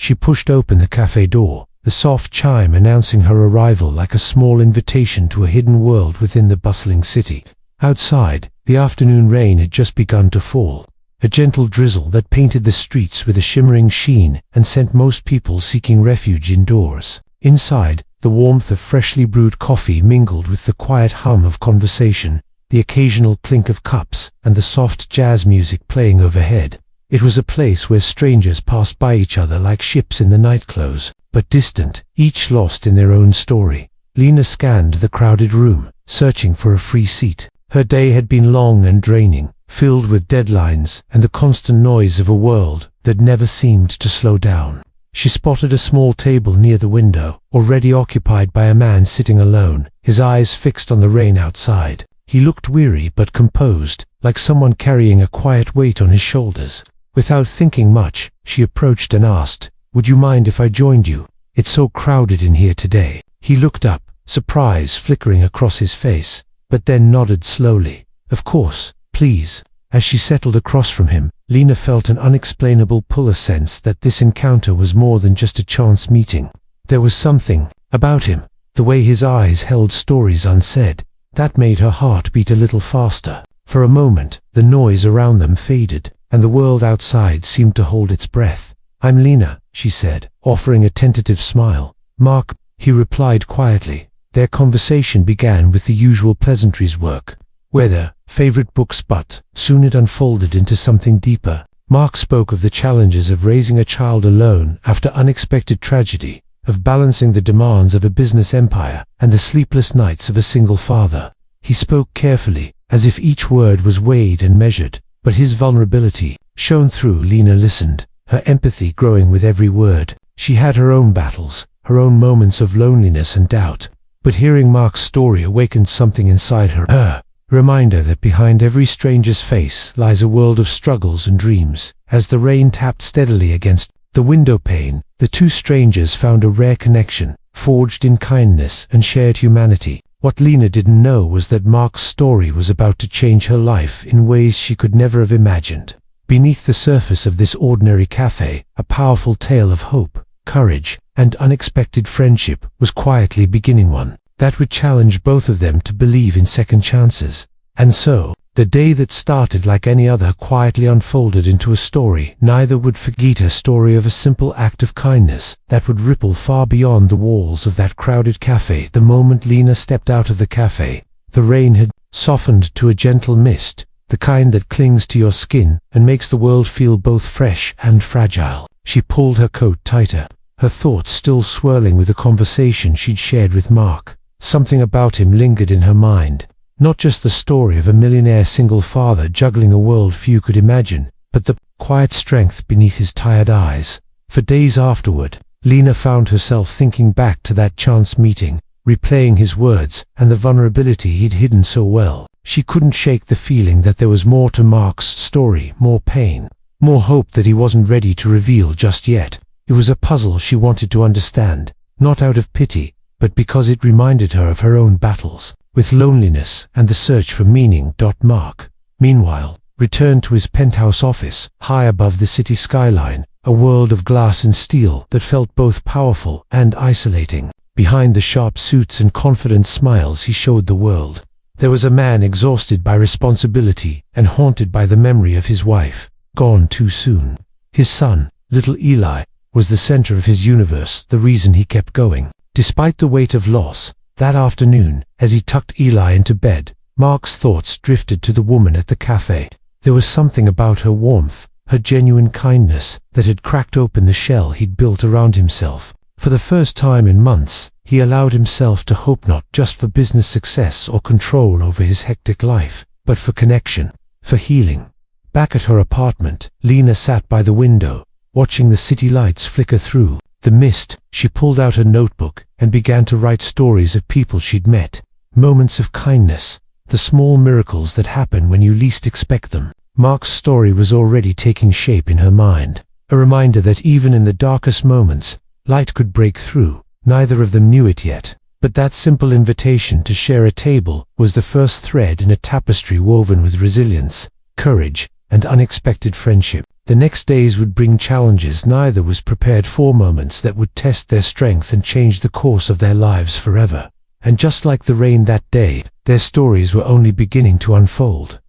She pushed open the cafe door, the soft chime announcing her arrival like a small invitation to a hidden world within the bustling city. Outside, the afternoon rain had just begun to fall, a gentle drizzle that painted the streets with a shimmering sheen and sent most people seeking refuge indoors. Inside, the warmth of freshly brewed coffee mingled with the quiet hum of conversation, the occasional clink of cups, and the soft jazz music playing overhead. It was a place where strangers passed by each other like ships in the night close, but distant, each lost in their own story. Lena scanned the crowded room, searching for a free seat. Her day had been long and draining, filled with deadlines and the constant noise of a world that never seemed to slow down. She spotted a small table near the window, already occupied by a man sitting alone, his eyes fixed on the rain outside. He looked weary but composed, like someone carrying a quiet weight on his shoulders. Without thinking much, she approached and asked, "Would you mind if I joined you? It's so crowded in here today." He looked up, surprise flickering across his face, but then nodded slowly. "Of course, please." As she settled across from him, Lena felt an unexplainable pull, a sense that this encounter was more than just a chance meeting. There was something about him, the way his eyes held stories unsaid, that made her heart beat a little faster. For a moment, the noise around them faded, and the world outside seemed to hold its breath. "I'm Lena," she said, offering a tentative smile. "Mark," he replied quietly. Their conversation began with the usual pleasantries: work, weather, favorite books, but soon it unfolded into something deeper. Mark spoke of the challenges of raising a child alone after unexpected tragedy, of balancing the demands of a business empire and the sleepless nights of a single father. He spoke carefully, as if each word was weighed and measured, but his vulnerability shone through. Lena listened, her empathy growing with every word. She had her own battles, her own moments of loneliness and doubt, but hearing Mark's story awakened something inside her, a reminder that behind every stranger's face lies a world of struggles and dreams. As the rain tapped steadily against the window pane, the two strangers found a rare connection, forged in kindness and shared humanity. What Lena didn't know was that Mark's story was about to change her life in ways she could never have imagined. Beneath the surface of this ordinary cafe, a powerful tale of hope, courage, and unexpected friendship was quietly beginning, one that would challenge both of them to believe in second chances. And so, the day that started like any other quietly unfolded into a story neither would forget, a story of a simple act of kindness that would ripple far beyond the walls of that crowded cafe. The moment Lena stepped out of the cafe, the rain had softened to a gentle mist, the kind that clings to your skin and makes the world feel both fresh and fragile. She pulled her coat tighter, her thoughts still swirling with the conversation she'd shared with Mark. Something about him lingered in her mind. Not just the story of a millionaire single father juggling a world few could imagine, but the quiet strength beneath his tired eyes. For days afterward, Lena found herself thinking back to that chance meeting, replaying his words and the vulnerability he'd hidden so well. She couldn't shake the feeling that there was more to Mark's story, more pain, more hope that he wasn't ready to reveal just yet. It was a puzzle she wanted to understand, not out of pity, but because it reminded her of her own battles with loneliness and the search for meaning. Mark, meanwhile, returned to his penthouse office, high above the city skyline, a world of glass and steel that felt both powerful and isolating. Behind the sharp suits and confident smiles he showed the world, there was a man exhausted by responsibility and haunted by the memory of his wife, gone too soon. His son, little Eli, was the center of his universe, the reason he kept going. Despite the weight of loss, that afternoon, as he tucked Eli into bed, Mark's thoughts drifted to the woman at the cafe. There was something about her warmth, her genuine kindness, that had cracked open the shell he'd built around himself. For the first time in months, he allowed himself to hope, not just for business success or control over his hectic life, but for connection, for healing. Back at her apartment, Lena sat by the window, watching the city lights flicker through the mist. She pulled out a notebook and began to write stories of people she'd met, moments of kindness, the small miracles that happen when you least expect them. Mark's story was already taking shape in her mind, a reminder that even in the darkest moments, light could break through. Neither of them knew it yet, but that simple invitation to share a table was the first thread in a tapestry woven with resilience, courage, and unexpected friendship. The next days would bring challenges neither was prepared for, moments that would test their strength and change the course of their lives forever. And just like the rain that day, their stories were only beginning to unfold.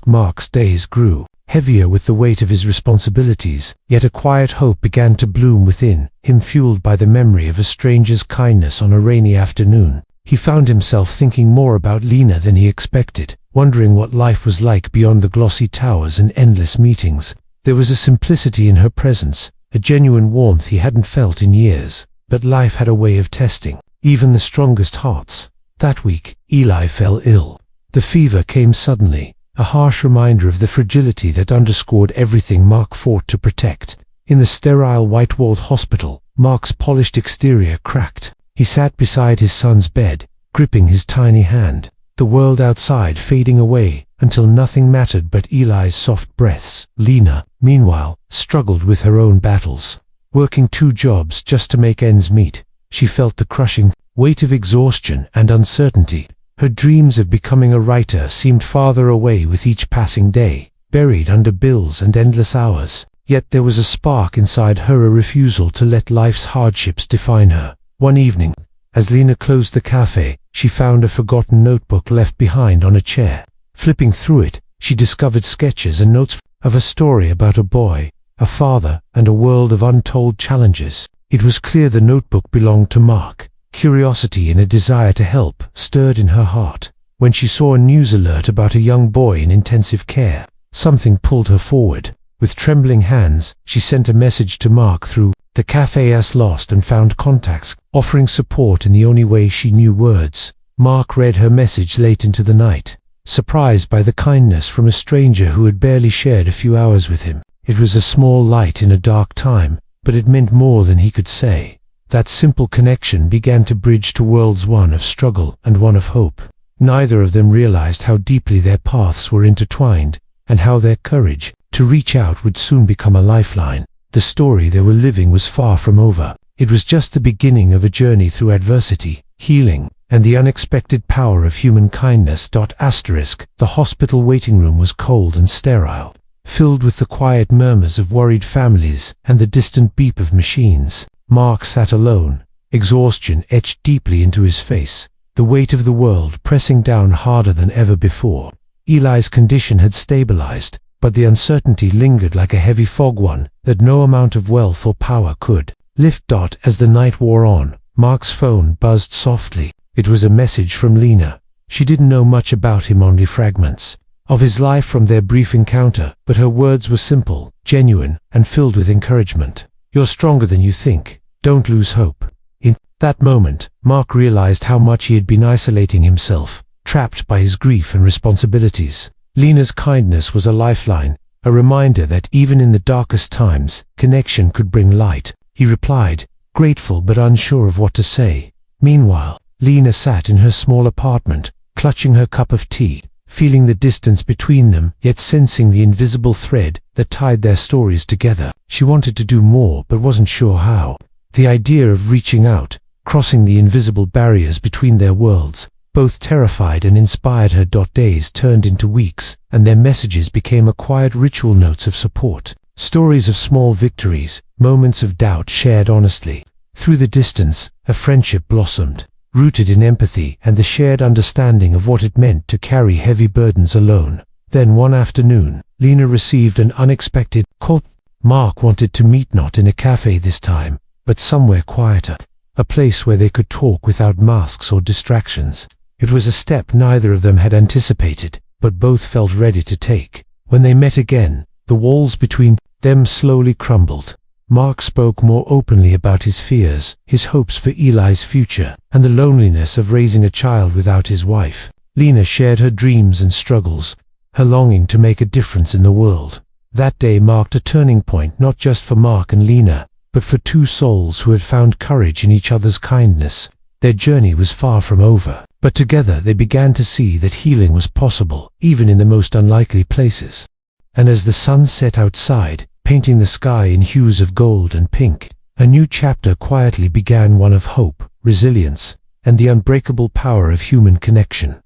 Mark's days grew heavier with the weight of his responsibilities, yet a quiet hope began to bloom within him, fueled by the memory of a stranger's kindness on a rainy afternoon. He found himself thinking more about Lena than he expected, wondering what life was like beyond the glossy towers and endless meetings. There was a simplicity in her presence, a genuine warmth he hadn't felt in years. But life had a way of testing even the strongest hearts. That week, Eli fell ill. The fever came suddenly, a harsh reminder of the fragility that underscored everything Mark fought to protect. In the sterile white-walled hospital, Mark's polished exterior cracked. He sat beside his son's bed, gripping his tiny hand, the world outside fading away until nothing mattered but Eli's soft breaths. Lena, meanwhile, struggled with her own battles. Working 2 jobs just to make ends meet, she felt the crushing weight of exhaustion and uncertainty. Her dreams of becoming a writer seemed farther away with each passing day, buried under bills and endless hours. Yet there was a spark inside her, a refusal to let life's hardships define her. One evening, as Lena closed the cafe, she found a forgotten notebook left behind on a chair. Flipping through it, she discovered sketches and notes of a story about a boy, a father, and a world of untold challenges. It was clear the notebook belonged to Mark. Curiosity and a desire to help stirred in her heart. When she saw a news alert about a young boy in intensive care, something pulled her forward. With trembling hands, she sent a message to Mark through the café as lost and found contacts, offering support in the only way she knew: words. Mark read her message late into the night, surprised by the kindness from a stranger who had barely shared a few hours with him. It was a small light in a dark time, but it meant more than he could say. That simple connection began to bridge to worlds, one of struggle and one of hope. Neither of them realized how deeply their paths were intertwined, and how their courage to reach out would soon become a lifeline. The story they were living was far from over. It was just the beginning of a journey through adversity, healing, and the unexpected power of human kindness. The hospital waiting room was cold and sterile, filled with the quiet murmurs of worried families and the distant beep of machines. Mark sat alone, exhaustion etched deeply into his face, the weight of the world pressing down harder than ever before. Eli's condition had stabilized, but the uncertainty lingered like a heavy fog, one that no amount of wealth or power could lift. As the night wore on, Mark's phone buzzed softly. It was a message from Lena. She didn't know much about him, only fragments of his life from their brief encounter, but her words were simple, genuine, and filled with encouragement. "You're stronger than you think. Don't lose hope." In that moment, Mark realized how much he had been isolating himself, trapped by his grief and responsibilities. Lena's kindness was a lifeline, a reminder that even in the darkest times, connection could bring light. He replied, grateful but unsure of what to say. Meanwhile, Lena sat in her small apartment, clutching her cup of tea, feeling the distance between them, yet sensing the invisible thread that tied their stories together. She wanted to do more but wasn't sure how. The idea of reaching out, crossing the invisible barriers between their worlds, both terrified and inspired her. Days turned into weeks, and their messages became a quiet ritual, notes of support, stories of small victories, moments of doubt shared honestly. Through the distance, a friendship blossomed, rooted in empathy and the shared understanding of what it meant to carry heavy burdens alone. Then one afternoon, Lena received an unexpected call. Mark wanted to meet, not in a cafe this time, but somewhere quieter, a place where they could talk without masks or distractions. It was a step neither of them had anticipated, but both felt ready to take. When they met again, the walls between them slowly crumbled. Mark spoke more openly about his fears, his hopes for Eli's future, and the loneliness of raising a child without his wife. Lena shared her dreams and struggles, her longing to make a difference in the world. That day marked a turning point, not just for Mark and Lena, but for two souls who had found courage in each other's kindness. Their journey was far from over, but together they began to see that healing was possible, even in the most unlikely places. And as the sun set outside, painting the sky in hues of gold and pink, a new chapter quietly began, one of hope, resilience, and the unbreakable power of human connection.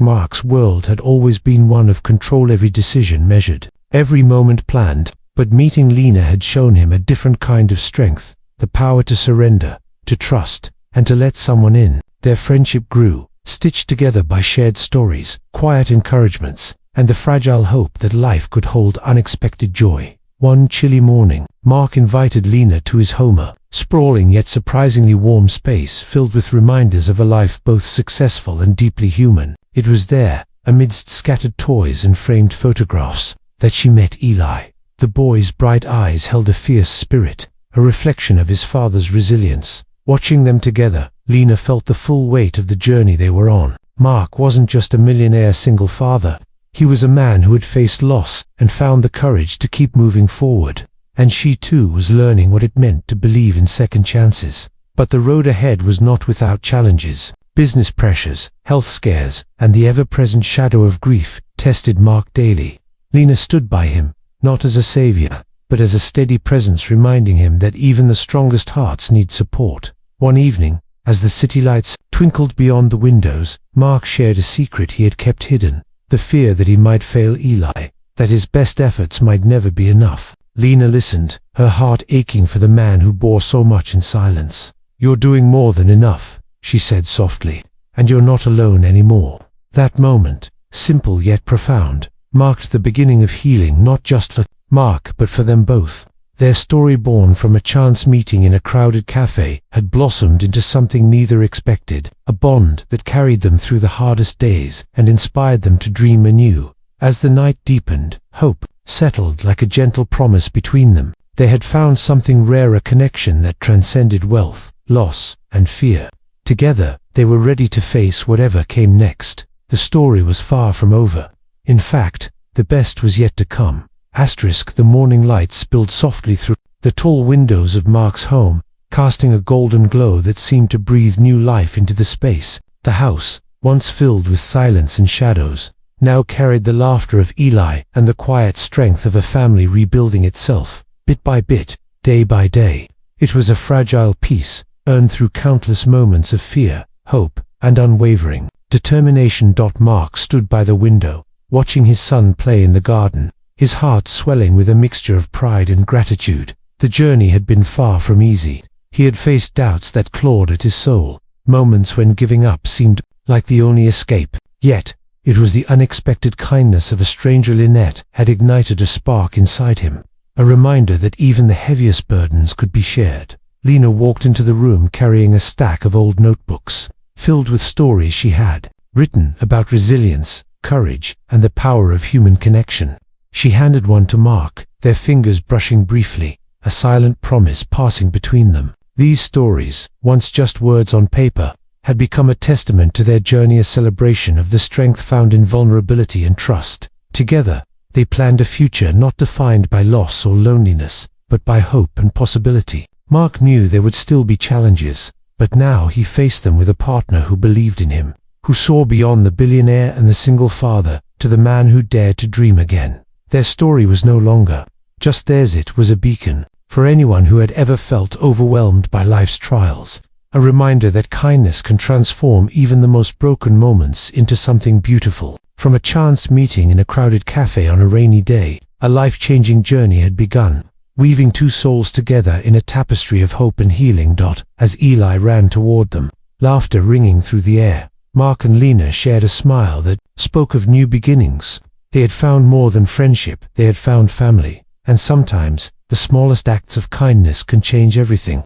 Mark's world had always been one of control, every decision measured, every moment planned, but meeting Lena had shown him a different kind of strength, the power to surrender, to trust, and to let someone in. Their friendship grew, stitched together by shared stories, quiet encouragements, and the fragile hope that life could hold unexpected joy. One chilly morning, Mark invited Lena to his home, a sprawling yet surprisingly warm space filled with reminders of a life both successful and deeply human. It was there, amidst scattered toys and framed photographs, that she met Eli. The boy's bright eyes held a fierce spirit, a reflection of his father's resilience. Watching them together, Lena felt the full weight of the journey they were on. Mark wasn't just a millionaire single father. He was a man who had faced loss and found the courage to keep moving forward. And she too was learning what it meant to believe in second chances. But the road ahead was not without challenges. Business pressures, health scares, and the ever-present shadow of grief tested Mark daily. Lena stood by him, not as a savior, but as a steady presence, reminding him that even the strongest hearts need support. One evening, as the city lights twinkled beyond the windows, Mark shared a secret he had kept hidden, the fear that he might fail Eli, that his best efforts might never be enough. Lena listened, her heart aching for the man who bore so much in silence. "You're doing more than enough," she said softly, "and you're not alone anymore." That moment, simple yet profound, marked the beginning of healing, not just for Mark but for them both. Their story, born from a chance meeting in a crowded café, had blossomed into something neither expected, a bond that carried them through the hardest days and inspired them to dream anew. As the night deepened, hope settled like a gentle promise between them. They had found something rare, a connection that transcended wealth, loss, and fear. Together, they were ready to face whatever came next. The story was far from over. In fact, the best was yet to come. The morning light spilled softly through the tall windows of Mark's home, casting a golden glow that seemed to breathe new life into the space. The house, once filled with silence and shadows, now carried the laughter of Eli and the quiet strength of a family rebuilding itself, bit by bit, day by day. It was a fragile peace, earned through countless moments of fear, hope, and unwavering determination. Mark stood by the window, watching his son play in the garden, his heart swelling with a mixture of pride and gratitude. The journey had been far from easy. He had faced doubts that clawed at his soul, moments when giving up seemed like the only escape. Yet, it was the unexpected kindness of a stranger Lynette had ignited a spark inside him, a reminder that even the heaviest burdens could be shared. Lena walked into the room carrying a stack of old notebooks, filled with stories she had written about resilience, courage, and the power of human connection. She handed one to Mark, their fingers brushing briefly, a silent promise passing between them. These stories, once just words on paper, had become a testament to their journey, a celebration of the strength found in vulnerability and trust. Together, they planned a future not defined by loss or loneliness, but by hope and possibility. Mark knew there would still be challenges, but now he faced them with a partner who believed in him, who saw beyond the billionaire and the single father to the man who dared to dream again. Their story was no longer just theirs, it was a beacon for anyone who had ever felt overwhelmed by life's trials, a reminder that kindness can transform even the most broken moments into something beautiful. From a chance meeting in a crowded cafe on a rainy day, a life-changing journey had begun, weaving two souls together in a tapestry of hope and healing. As Eli ran toward them, laughter ringing through the air, Mark and Lena shared a smile that spoke of new beginnings. They had found more than friendship, they had found family, and sometimes the smallest acts of kindness can change everything.